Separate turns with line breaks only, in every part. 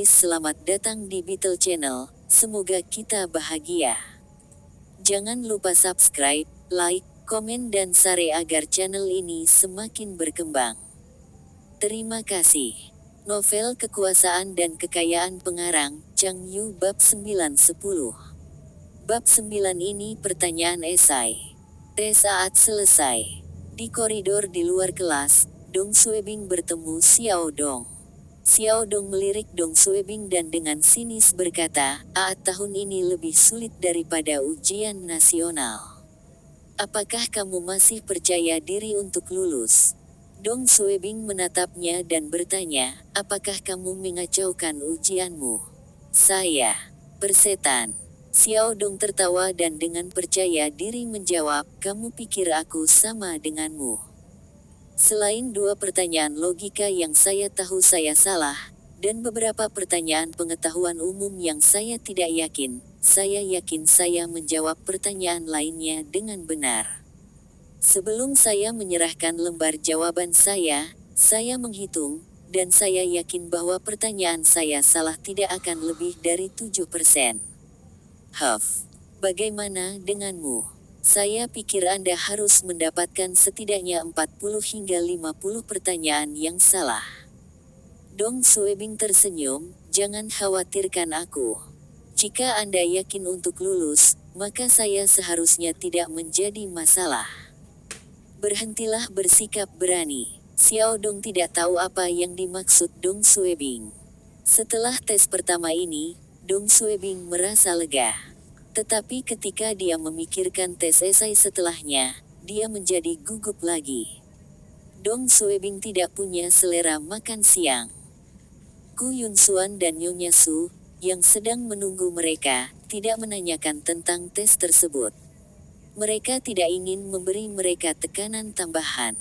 Selamat datang di Beetle Channel, semoga kita bahagia. Jangan lupa subscribe, like, komen dan share agar channel ini semakin berkembang. Terima kasih. Novel Kekuasaan dan Kekayaan Pengarang, Chang Yu bab 9-10. Bab 9 ini pertanyaan esai. Tes saat selesai. Di koridor di luar kelas, Dong Suebing bertemu Xiao Dong. Xiao Dong melirik Dong Suebing dan dengan sinis berkata, tahun ini lebih sulit daripada ujian nasional. Apakah kamu masih percaya diri untuk lulus? Dong Suebing menatapnya dan bertanya, apakah kamu mengacaukan ujianmu? Saya, persetan. Xiao Dong tertawa dan dengan percaya diri menjawab, kamu pikir aku sama denganmu? Selain 2 pertanyaan logika yang saya tahu saya salah, dan beberapa pertanyaan pengetahuan umum yang saya tidak yakin saya menjawab pertanyaan lainnya dengan benar. Sebelum saya menyerahkan lembar jawaban saya menghitung, dan saya yakin bahwa pertanyaan saya salah tidak akan lebih dari 7%. Bagaimana denganmu? Saya pikir Anda harus mendapatkan setidaknya 40 hingga 50 pertanyaan yang salah. Dong Suebing tersenyum, jangan khawatirkan aku. Jika Anda yakin untuk lulus, maka saya seharusnya tidak menjadi masalah. Berhentilah bersikap berani. Xiao Dong tidak tahu apa yang dimaksud Dong Suebing. Setelah tes pertama ini, Dong Suebing merasa lega. Tetapi ketika dia memikirkan tes esai setelahnya, dia menjadi gugup lagi. Dong Suebing tidak punya selera makan siang. Ku Yunxuan dan Nyonya Su, yang sedang menunggu mereka, tidak menanyakan tentang tes tersebut. Mereka tidak ingin memberi mereka tekanan tambahan.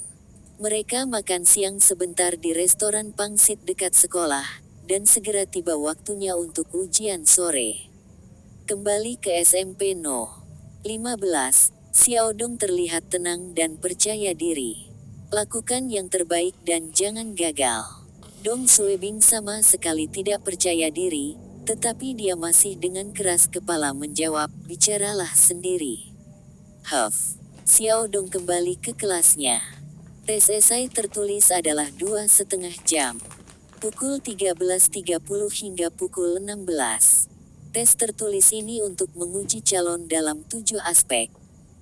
Mereka makan siang sebentar di restoran pangsit dekat sekolah, dan segera tiba waktunya untuk ujian sore. Kembali ke SMP No. 15, Xiao Dong terlihat tenang dan percaya diri. Lakukan yang terbaik dan jangan gagal. Dong Suebing sama sekali tidak percaya diri, tetapi dia masih dengan keras kepala menjawab, bicaralah sendiri. Xiao Dong kembali ke kelasnya. Tes esai tertulis adalah 2,5 jam. Pukul 13.30 hingga pukul 16. Tes tertulis ini untuk menguji calon dalam 7 aspek.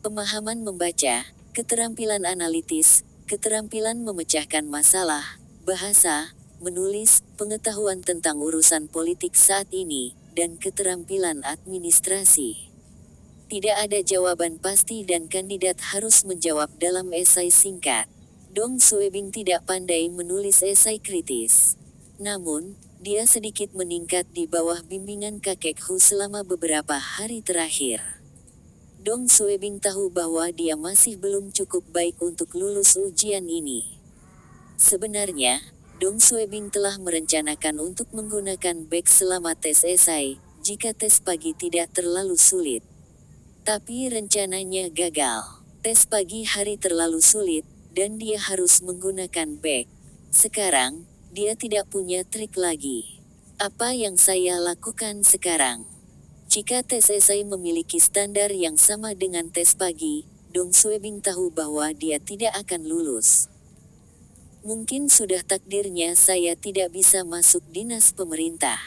Pemahaman membaca, keterampilan analitis, keterampilan memecahkan masalah, bahasa, menulis, pengetahuan tentang urusan politik saat ini, dan keterampilan administrasi. Tidak ada jawaban pasti dan kandidat harus menjawab dalam esai singkat. Dong Suebing tidak pandai menulis esai kritis. Namun, dia sedikit meningkat di bawah bimbingan kakek Hu selama beberapa hari terakhir. Dong Suebing tahu bahwa dia masih belum cukup baik untuk lulus ujian ini. Sebenarnya, Dong Suebing telah merencanakan untuk menggunakan back selama tes esai, jika tes pagi tidak terlalu sulit. Tapi rencananya gagal. Tes pagi hari terlalu sulit, dan dia harus menggunakan back. Sekarang, dia tidak punya trik lagi. Apa yang saya lakukan sekarang? Jika tes esai memiliki standar yang sama dengan tes pagi, Dong Suebing tahu bahwa dia tidak akan lulus. Mungkin sudah takdirnya saya tidak bisa masuk dinas pemerintah.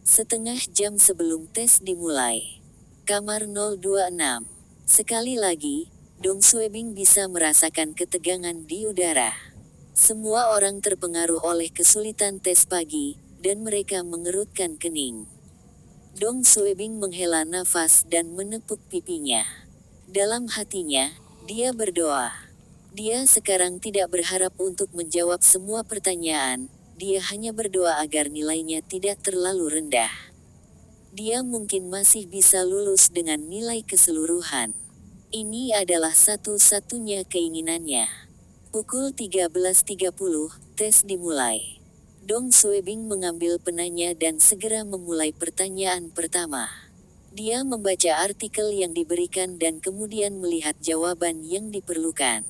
Setengah jam sebelum tes dimulai. Kamar 026. Sekali lagi, Dong Suebing bisa merasakan ketegangan di udara. Semua orang terpengaruh oleh kesulitan tes pagi, dan mereka mengerutkan kening. Dong Suebing menghela nafas dan menepuk pipinya. Dalam hatinya, dia berdoa. Dia sekarang tidak berharap untuk menjawab semua pertanyaan, dia hanya berdoa agar nilainya tidak terlalu rendah. Dia mungkin masih bisa lulus dengan nilai keseluruhan. Ini adalah satu-satunya keinginannya. Pukul 13.30, tes dimulai. Dong Suebing mengambil penanya dan segera memulai pertanyaan pertama. Dia membaca artikel yang diberikan dan kemudian melihat jawaban yang diperlukan.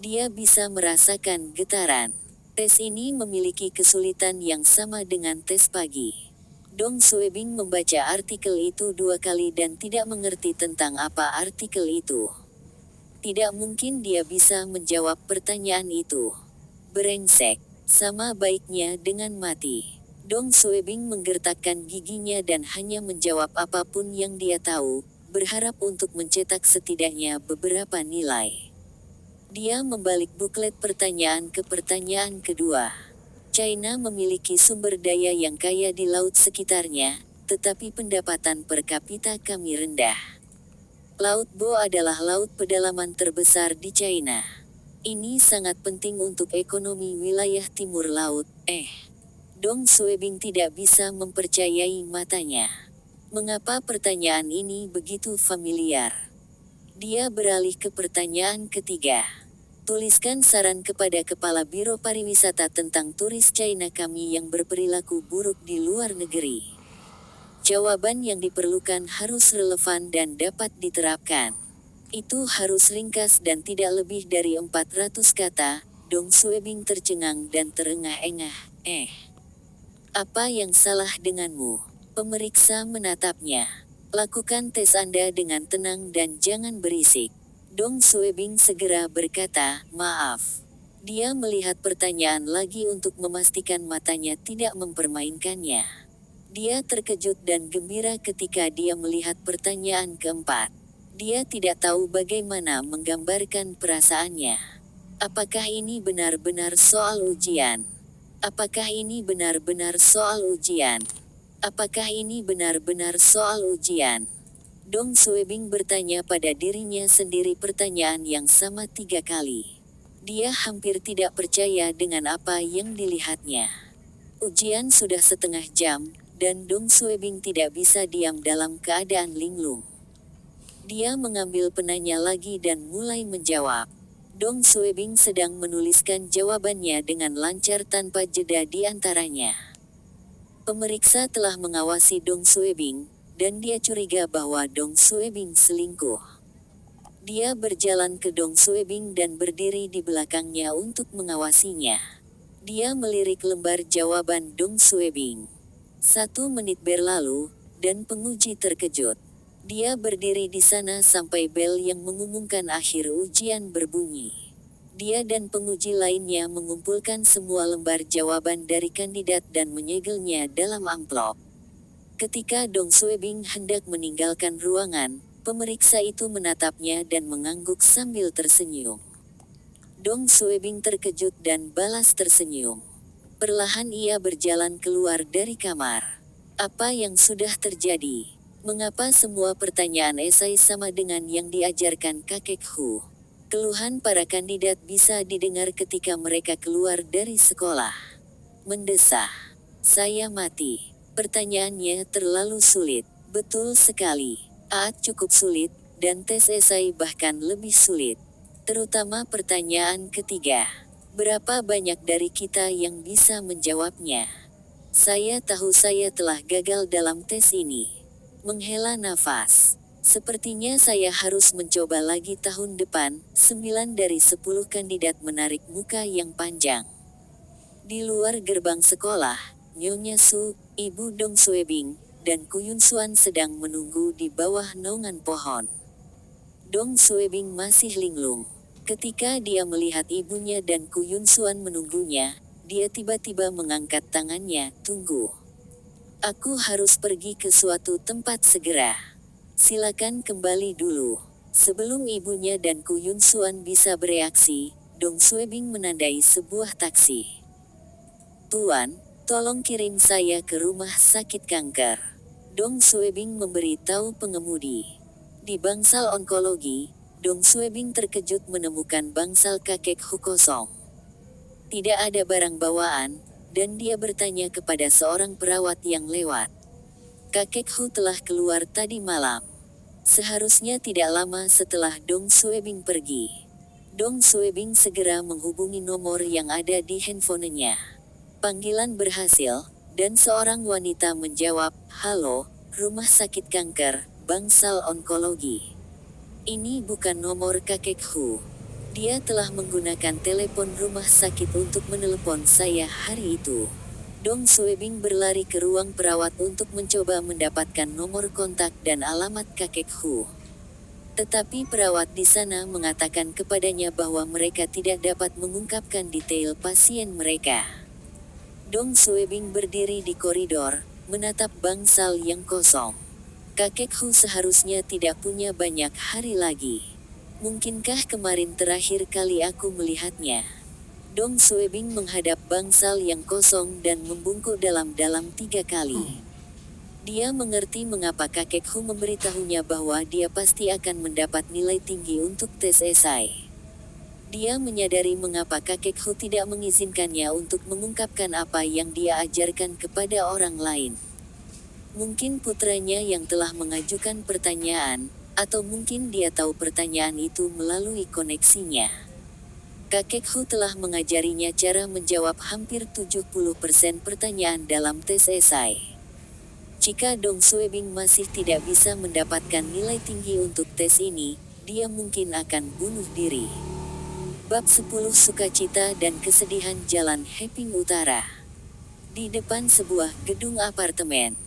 Dia bisa merasakan getaran. Tes ini memiliki kesulitan yang sama dengan tes pagi. Dong Suebing membaca artikel itu 2 kali dan tidak mengerti tentang apa artikel itu. Tidak mungkin dia bisa menjawab pertanyaan itu. Brengsek. Sama baiknya dengan mati. Dong Suebing menggertakkan giginya dan hanya menjawab apapun yang dia tahu, berharap untuk mencetak setidaknya beberapa nilai. Dia membalik buklet pertanyaan ke pertanyaan kedua. China memiliki sumber daya yang kaya di laut sekitarnya, tetapi pendapatan per kapita kami rendah. Laut Bo adalah laut pedalaman terbesar di China. Ini sangat penting untuk ekonomi wilayah timur laut. Dong Suebing tidak bisa mempercayai matanya. Mengapa pertanyaan ini begitu familiar? Dia beralih ke pertanyaan ketiga. Tuliskan saran kepada Kepala Biro Pariwisata tentang turis China kami yang berperilaku buruk di luar negeri. Jawaban yang diperlukan harus relevan dan dapat diterapkan. Itu harus ringkas dan tidak lebih dari 400 kata. Dong Suebing tercengang dan terengah-engah. Apa yang salah denganmu? Pemeriksa menatapnya. Lakukan tes Anda dengan tenang dan jangan berisik. Dong Suebing segera berkata, maaf. Dia melihat pertanyaan lagi untuk memastikan matanya tidak mempermainkannya. Dia terkejut dan gembira ketika dia melihat pertanyaan keempat. Dia tidak tahu bagaimana menggambarkan perasaannya. Apakah ini benar-benar soal ujian? Apakah ini benar-benar soal ujian? Apakah ini benar-benar soal ujian? Dong Suebing bertanya pada dirinya sendiri pertanyaan yang sama 3 kali. Dia hampir tidak percaya dengan apa yang dilihatnya. Ujian sudah setengah jam, dan Dong Suebing tidak bisa diam dalam keadaan linglung. Dia mengambil penanya lagi dan mulai menjawab. Dong Suebing sedang menuliskan jawabannya dengan lancar tanpa jeda di antaranya. Pemeriksa telah mengawasi Dong Suebing, dan dia curiga bahwa Dong Suebing selingkuh. Dia berjalan ke Dong Suebing dan berdiri di belakangnya untuk mengawasinya. Dia melirik lembar jawaban Dong Suebing. 1 menit berlalu, dan penguji terkejut. Dia berdiri di sana sampai bel yang mengumumkan akhir ujian berbunyi. Dia dan penguji lainnya mengumpulkan semua lembar jawaban dari kandidat dan menyegelnya dalam amplop. Ketika Dong Suebing hendak meninggalkan ruangan, pemeriksa itu menatapnya dan mengangguk sambil tersenyum. Dong Suebing terkejut dan balas tersenyum. Perlahan ia berjalan keluar dari kamar. Apa yang sudah terjadi? Mengapa semua pertanyaan esai sama dengan yang diajarkan kakek Hu? Keluhan para kandidat bisa didengar ketika mereka keluar dari sekolah. Mendesah. Saya mati. Pertanyaannya terlalu sulit. Betul sekali. Cukup sulit, dan tes esai bahkan lebih sulit. Terutama pertanyaan ketiga. Berapa banyak dari kita yang bisa menjawabnya? Saya tahu saya telah gagal dalam tes ini. Menghela nafas. Sepertinya saya harus mencoba lagi tahun depan. 9 dari 10 kandidat menarik muka yang panjang. Di luar gerbang sekolah, Nyonya Su, Ibu Dong Suebing, dan Kuyun Suan sedang menunggu di bawah naungan pohon. Dong Suebing masih linglung. Ketika dia melihat ibunya dan Kuyun Suan menunggunya, dia tiba-tiba mengangkat tangannya. Tunggu. Aku harus pergi ke suatu tempat segera. Silakan kembali dulu. Sebelum ibunya dan Kuyun Suan bisa bereaksi, Dong Suebing menandai sebuah taksi. Tuan, tolong kirim saya ke rumah sakit kanker. Dong Suebing memberi tahu pengemudi. Di bangsal onkologi, Dong Suebing terkejut menemukan bangsal kakek Hu kosong. Tidak ada barang bawaan, dan dia bertanya kepada seorang perawat yang lewat. Kakek Hu telah keluar tadi malam. Seharusnya tidak lama setelah Dong Suebing pergi. Dong Suebing segera menghubungi nomor yang ada di handphonenya. Panggilan berhasil, dan seorang wanita menjawab, "Halo, rumah sakit kanker, bangsal onkologi. Ini bukan nomor kakek Hu." Dia telah menggunakan telepon rumah sakit untuk menelepon saya hari itu. Dong Suebing berlari ke ruang perawat untuk mencoba mendapatkan nomor kontak dan alamat kakek Hu. Tetapi perawat di sana mengatakan kepadanya bahwa mereka tidak dapat mengungkapkan detail pasien mereka. Dong Suebing berdiri di koridor, menatap bangsal yang kosong. Kakek Hu seharusnya tidak punya banyak hari lagi. Mungkinkah kemarin terakhir kali aku melihatnya? Dong Suebing menghadap bangsal yang kosong dan membungkuk dalam-dalam 3 kali. Dia mengerti mengapa kakek Hu memberitahunya bahwa dia pasti akan mendapat nilai tinggi untuk tes esai. Dia menyadari mengapa kakek Hu tidak mengizinkannya untuk mengungkapkan apa yang dia ajarkan kepada orang lain. Mungkin putranya yang telah mengajukan pertanyaan, atau mungkin dia tahu pertanyaan itu melalui koneksinya. Kakek Hu telah mengajarinya cara menjawab hampir 70% pertanyaan dalam tes esai. Jika Dong Suebing masih tidak bisa mendapatkan nilai tinggi untuk tes ini, dia mungkin akan bunuh diri. Bab 10 Sukacita dan Kesedihan Jalan Heping Utara. Di depan sebuah gedung apartemen,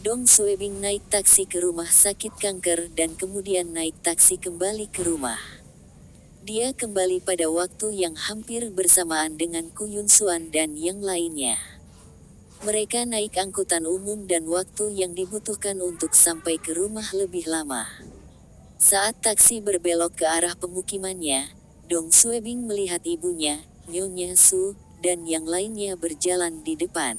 Dong Suebing naik taksi ke rumah sakit kanker dan kemudian naik taksi kembali ke rumah. Dia kembali pada waktu yang hampir bersamaan dengan Ku Yun Suan dan yang lainnya. Mereka naik angkutan umum dan waktu yang dibutuhkan untuk sampai ke rumah lebih lama. Saat taksi berbelok ke arah pemukimannya, Dong Suebing melihat ibunya, Nyonya Su, dan yang lainnya berjalan di depan.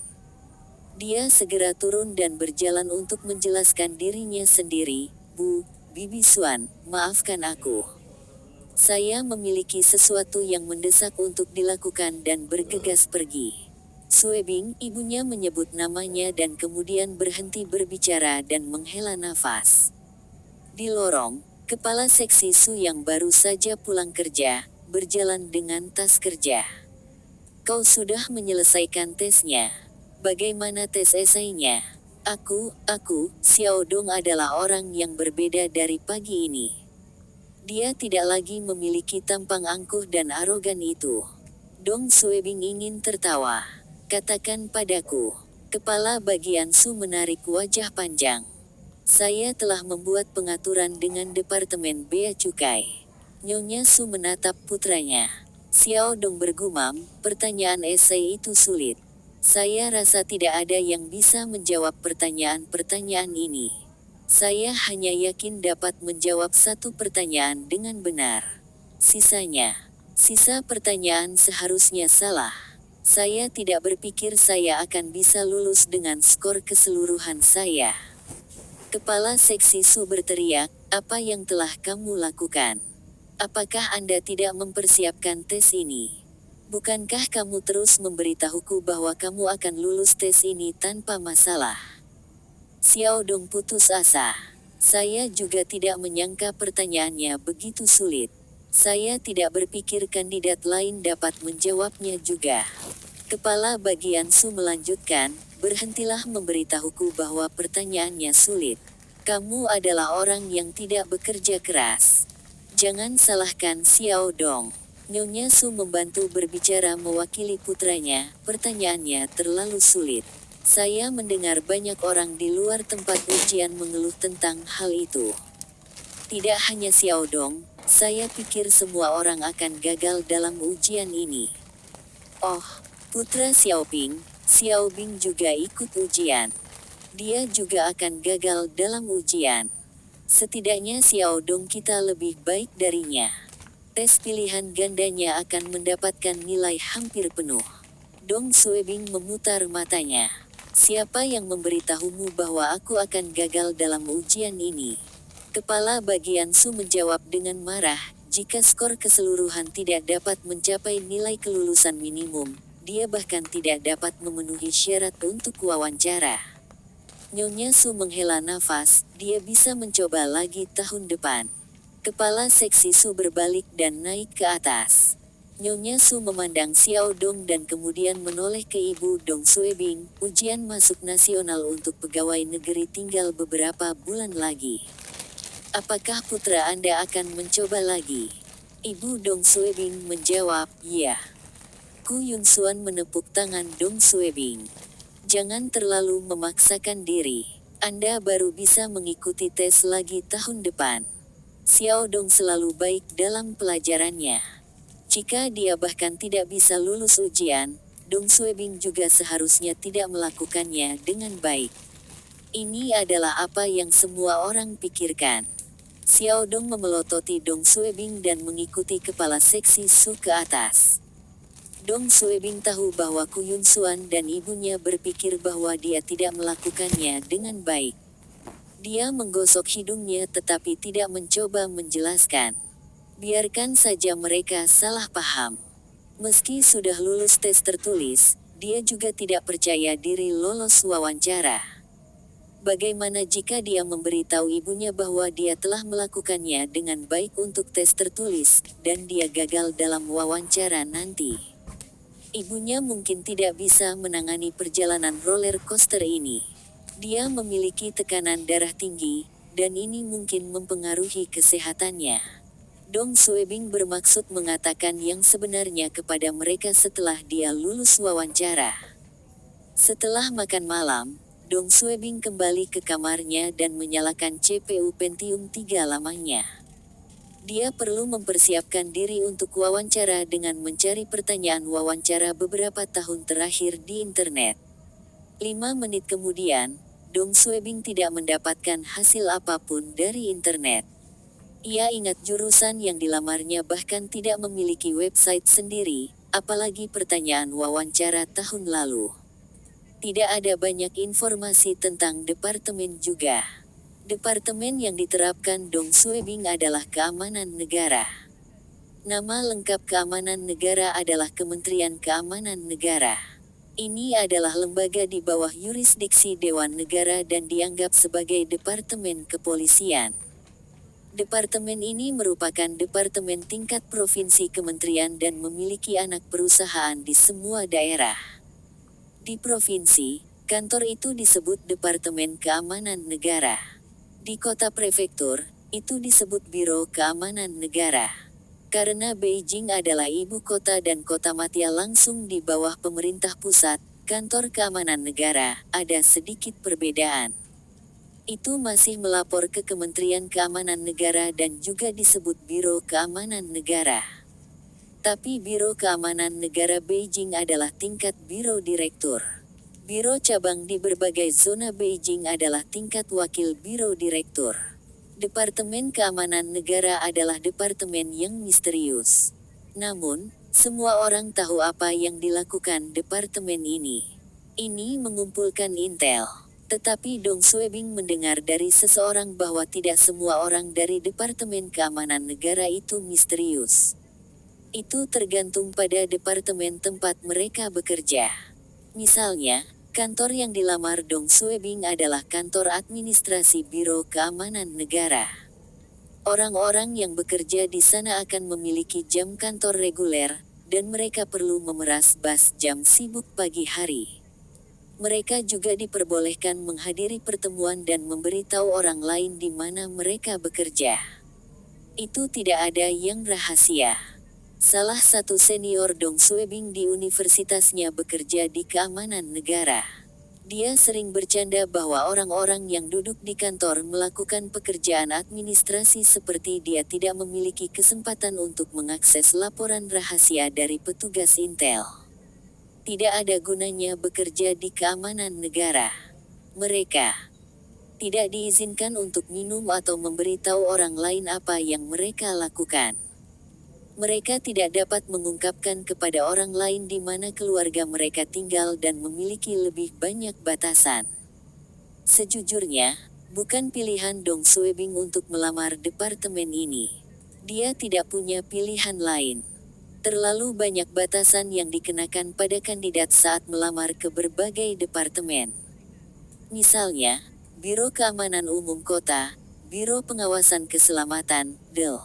Dia segera turun dan berjalan untuk menjelaskan dirinya sendiri, "Bu, Bibi Suan, maafkan aku. Saya memiliki sesuatu yang mendesak untuk dilakukan dan bergegas pergi." Suebing, ibunya menyebut namanya dan kemudian berhenti berbicara dan menghela nafas. Di lorong, kepala seksi Su yang baru saja pulang kerja, berjalan dengan tas kerja. "Kau sudah menyelesaikan tesnya. Bagaimana tes esainya?" Aku, Xiao Dong adalah orang yang berbeda dari pagi ini. Dia tidak lagi memiliki tampang angkuh dan arogan itu. Dong Suebing ingin tertawa. "Katakan padaku." Kepala bagian Su menarik wajah panjang. "Saya telah membuat pengaturan dengan Departemen Bea Cukai." Nyonya Su menatap putranya. Xiao Dong bergumam, "Pertanyaan esai itu sulit. Saya rasa tidak ada yang bisa menjawab pertanyaan-pertanyaan ini. Saya hanya yakin dapat menjawab satu pertanyaan dengan benar. Sisa pertanyaan seharusnya salah. Saya tidak berpikir saya akan bisa lulus dengan skor keseluruhan saya." Kepala seksi Su berteriak, "Apa yang telah kamu lakukan? Apakah Anda tidak mempersiapkan tes ini? Bukankah kamu terus memberitahuku bahwa kamu akan lulus tes ini tanpa masalah?" Xiao Dong putus asa. "Saya juga tidak menyangka pertanyaannya begitu sulit. Saya tidak berpikir kandidat lain dapat menjawabnya juga." Kepala bagian Su melanjutkan, "Berhentilah memberitahuku bahwa pertanyaannya sulit. Kamu adalah orang yang tidak bekerja keras. Jangan salahkan Xiao Dong." Nyonya Su membantu berbicara mewakili putranya, "Pertanyaannya terlalu sulit. Saya mendengar banyak orang di luar tempat ujian mengeluh tentang hal itu. Tidak hanya Xiao Dong, saya pikir semua orang akan gagal dalam ujian ini." "Oh, putra Xiao Bing juga ikut ujian. Dia juga akan gagal dalam ujian. Setidaknya Xiao Dong kita lebih baik darinya. Tes pilihan gandanya akan mendapatkan nilai hampir penuh." Dong Suebing memutar matanya. "Siapa yang memberitahumu bahwa aku akan gagal dalam ujian ini?" Kepala bagian Su menjawab dengan marah, "Jika skor keseluruhan tidak dapat mencapai nilai kelulusan minimum, dia bahkan tidak dapat memenuhi syarat untuk wawancara." Nyonya Su menghela nafas, "Dia bisa mencoba lagi tahun depan." Kepala seksi Su berbalik dan naik ke atas. Nyonya Su memandang Xiao Dong dan kemudian menoleh ke ibu Dong Suebing. "Ujian masuk nasional untuk pegawai negeri tinggal beberapa bulan lagi. Apakah putra Anda akan mencoba lagi?" Ibu Dong Suebing menjawab, "Ya." Ku Yunsuan menepuk tangan Dong Suebing. "Jangan terlalu memaksakan diri. Anda baru bisa mengikuti tes lagi tahun depan. Xiao Dong selalu baik dalam pelajarannya. Jika dia bahkan tidak bisa lulus ujian, Dong Suebing juga seharusnya tidak melakukannya dengan baik." Ini adalah apa yang semua orang pikirkan. Xiao Dong memelototi Dong Suebing dan mengikuti kepala seksi Su ke atas. Dong Suebing tahu bahwa Ku Yunsuan dan ibunya berpikir bahwa dia tidak melakukannya dengan baik. Dia menggosok hidungnya tetapi tidak mencoba menjelaskan. Biarkan saja mereka salah paham. Meski sudah lulus tes tertulis, dia juga tidak percaya diri lolos wawancara. Bagaimana jika dia memberitahu ibunya bahwa dia telah melakukannya dengan baik untuk tes tertulis, dan dia gagal dalam wawancara nanti? Ibunya mungkin tidak bisa menangani perjalanan roller coaster ini. Dia memiliki tekanan darah tinggi, dan ini mungkin mempengaruhi kesehatannya. Dong Suebing bermaksud mengatakan yang sebenarnya kepada mereka setelah dia lulus wawancara. Setelah makan malam, Dong Suebing kembali ke kamarnya dan menyalakan CPU Pentium 3 lamanya. Dia perlu mempersiapkan diri untuk wawancara dengan mencari pertanyaan wawancara beberapa tahun terakhir di internet. 5 menit kemudian, Dong Suebing tidak mendapatkan hasil apapun dari internet. Ia ingat jurusan yang dilamarnya bahkan tidak memiliki website sendiri, apalagi pertanyaan wawancara tahun lalu. Tidak ada banyak informasi tentang departemen juga. Departemen yang diterapkan Dong Suebing adalah Keamanan Negara. Nama lengkap Keamanan Negara adalah Kementerian Keamanan Negara. Ini adalah lembaga di bawah yurisdiksi Dewan Negara dan dianggap sebagai departemen kepolisian. Departemen ini merupakan departemen tingkat provinsi kementerian dan memiliki anak perusahaan di semua daerah. Di provinsi, kantor itu disebut Departemen Keamanan Negara. Di kota prefektur, itu disebut Biro Keamanan Negara. Karena Beijing adalah ibu kota dan kota madya langsung di bawah pemerintah pusat, kantor keamanan negara, ada sedikit perbedaan. Itu masih melapor ke Kementerian Keamanan Negara dan juga disebut Biro Keamanan Negara. Tapi Biro Keamanan Negara Beijing adalah tingkat Biro Direktur. Biro cabang di berbagai zona Beijing adalah tingkat wakil Biro Direktur. Departemen Keamanan Negara adalah departemen yang misterius. Namun, semua orang tahu apa yang dilakukan departemen ini. Ini mengumpulkan intel. Tetapi Dong Suebing mendengar dari seseorang bahwa tidak semua orang dari Departemen Keamanan Negara itu misterius. Itu tergantung pada departemen tempat mereka bekerja. Misalnya, kantor yang dilamar Dong Suebing adalah kantor administrasi Biro Keamanan Negara. Orang-orang yang bekerja di sana akan memiliki jam kantor reguler, dan mereka perlu memeras bas jam sibuk pagi hari. Mereka juga diperbolehkan menghadiri pertemuan dan memberitahu orang lain di mana mereka bekerja. Itu tidak ada yang rahasia. Salah satu senior Dong Suebing di universitasnya bekerja di keamanan negara. Dia sering bercanda bahwa orang-orang yang duduk di kantor melakukan pekerjaan administrasi seperti dia tidak memiliki kesempatan untuk mengakses laporan rahasia dari petugas intel. Tidak ada gunanya bekerja di keamanan negara. Mereka tidak diizinkan untuk minum atau memberitahu orang lain apa yang mereka lakukan. Mereka tidak dapat mengungkapkan kepada orang lain di mana keluarga mereka tinggal dan memiliki lebih banyak batasan. Sejujurnya, bukan pilihan Dong Suebing untuk melamar departemen ini. Dia tidak punya pilihan lain. Terlalu banyak batasan yang dikenakan pada kandidat saat melamar ke berbagai departemen. Misalnya, Biro Keamanan Umum Kota, Biro Pengawasan Keselamatan, DEL.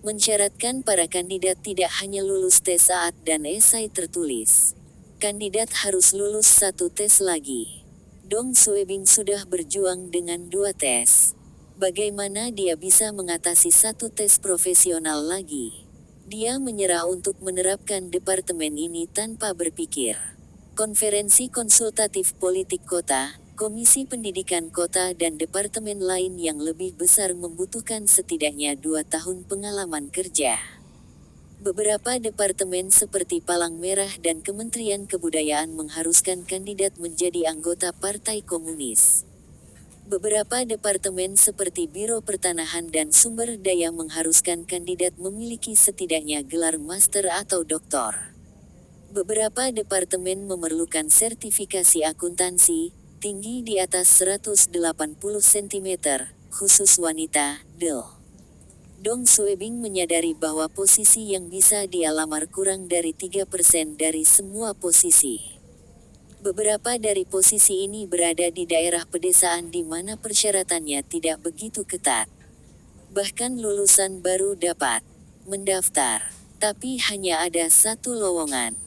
Mensyaratkan para kandidat tidak hanya lulus tes saat dan esai tertulis. Kandidat harus lulus satu tes lagi. Dong Suebing sudah berjuang dengan 2 tes. Bagaimana dia bisa mengatasi satu tes profesional lagi? Dia menyerah untuk menerapkan departemen ini tanpa berpikir. Konferensi Konsultatif Politik Kota, Komisi Pendidikan Kota dan departemen lain yang lebih besar membutuhkan setidaknya 2 tahun pengalaman kerja. Beberapa departemen seperti Palang Merah dan Kementerian Kebudayaan mengharuskan kandidat menjadi anggota Partai Komunis. Beberapa departemen seperti Biro Pertanahan dan Sumber Daya mengharuskan kandidat memiliki setidaknya gelar master atau doktor. Beberapa departemen memerlukan sertifikasi akuntansi, tinggi di atas 180 cm, khusus wanita, DEL. Dong Suebing menyadari bahwa posisi yang bisa dia lamar kurang dari 3% dari semua posisi. Beberapa dari posisi ini berada di daerah pedesaan di mana persyaratannya tidak begitu ketat. Bahkan lulusan baru dapat mendaftar, tapi hanya ada satu lowongan.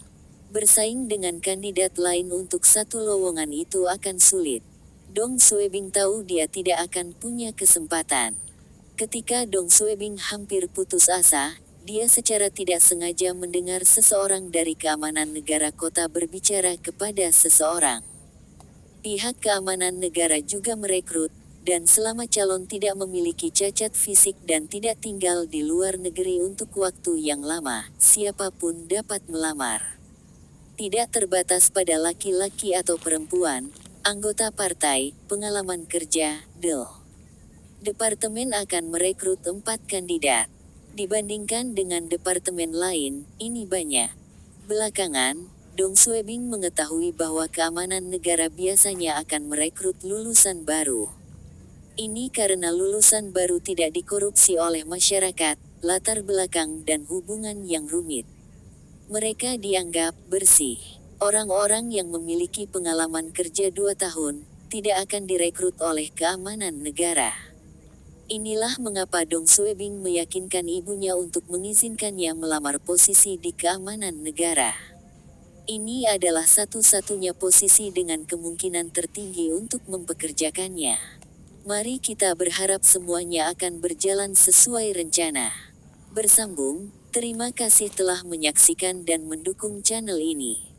Bersaing dengan kandidat lain untuk satu lowongan itu akan sulit. Dong Suebing tahu dia tidak akan punya kesempatan. Ketika Dong Suebing hampir putus asa, dia secara tidak sengaja mendengar seseorang dari keamanan negara kota berbicara kepada seseorang. Pihak keamanan negara juga merekrut, dan selama calon tidak memiliki cacat fisik dan tidak tinggal di luar negeri untuk waktu yang lama, siapapun dapat melamar. Tidak terbatas pada laki-laki atau perempuan, anggota partai, pengalaman kerja, DEL. Departemen akan merekrut 4 kandidat. Dibandingkan dengan departemen lain, ini banyak. Belakangan, Dong Suebing mengetahui bahwa keamanan negara biasanya akan merekrut lulusan baru. Ini karena lulusan baru tidak dikorupsi oleh masyarakat, latar belakang dan hubungan yang rumit. Mereka dianggap bersih. Orang-orang yang memiliki pengalaman kerja 2 tahun, tidak akan direkrut oleh keamanan negara. Inilah mengapa Dong Suebing meyakinkan ibunya untuk mengizinkannya melamar posisi di keamanan negara. Ini adalah satu-satunya posisi dengan kemungkinan tertinggi untuk mempekerjakannya. Mari kita berharap semuanya akan berjalan sesuai rencana. Bersambung, terima kasih telah menyaksikan dan mendukung channel ini.